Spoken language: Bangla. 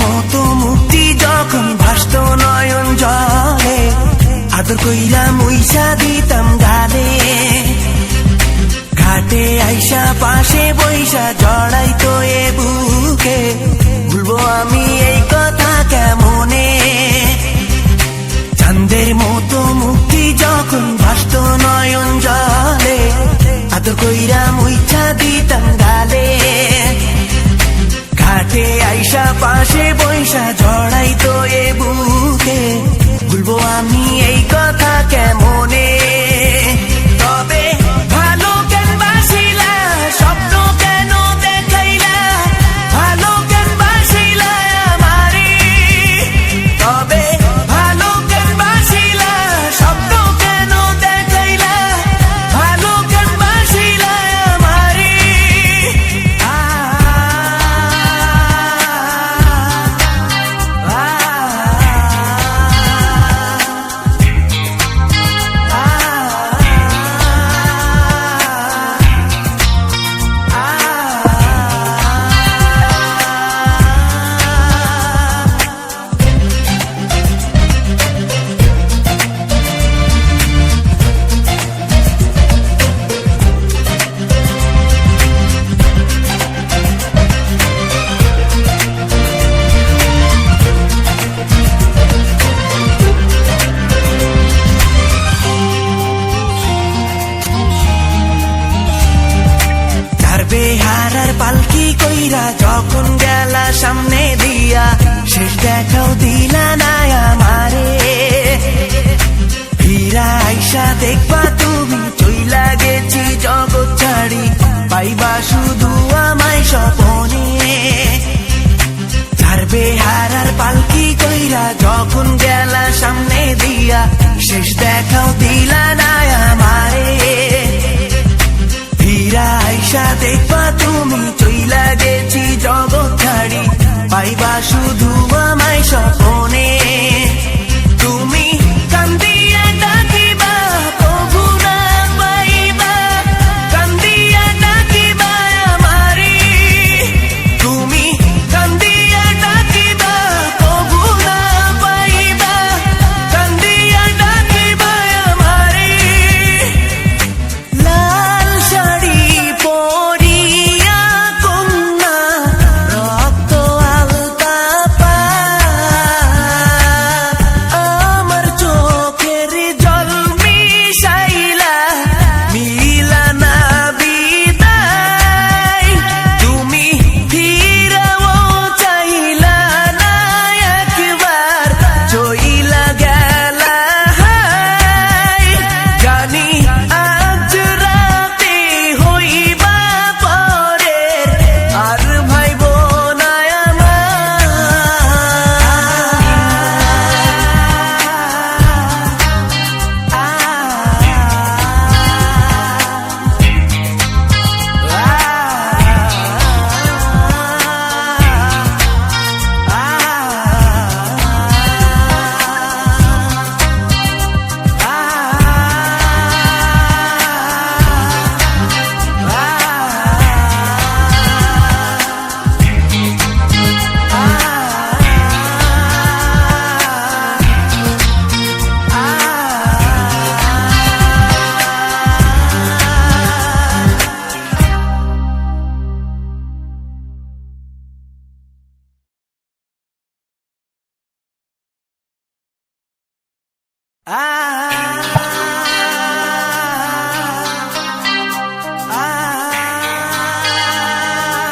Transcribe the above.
মতো মুক্তি যখন ভাসত নয়ন জলে, আদর কইরা মুইসা দিতাম গালে। ঘাটে আইসা পাশে বইসা জড়াইতো এ বুকে, ভুলবো আমি এই কথা কেমনে। চাঁদের মতো মুক্তি যখন ভাসত নয়ন জলে, আদর কইরা মুইসা দিতাম গালে। ঘাটে আইসা পাশে বইসা জড়াইতো এ বুকে, ভুলবো আমি এই কথা কেমনে। তবে ভালো কেন বাসিলা, স্বপ্ন কেন দেখাইলা, ভালো কেন বাসিলা আমারে। তবে ভালো কেন বাসিলা, স্বপ্ন কেন দেখাইলা, ভালো কেন বাসিলা আমারে। বেহারার পালকি কইরা যখন গেলা সামনে দিয়া, শেষ দেখাও দিলা না আমারে। ফিরা আইসা দেখবা তুমি চইলা গেছি জগৎ ছাড়ি, পাইবা শুধু আমায় স্বপনে। যার বেহারার পালকি কইরা যখন গেলা সামনে দিয়া, শেষ দেখাও দিলা না আমারে। ফিরা আইসা দেখবা তুমি চইলা গেছি জগৎ ছাড়ি, পাইবা শুধু আমায় স্বপনে। তুমি কান্দিয়া ডাকিবা প্রভু না পাইবা, কান্দিয়া ডাকিবা আ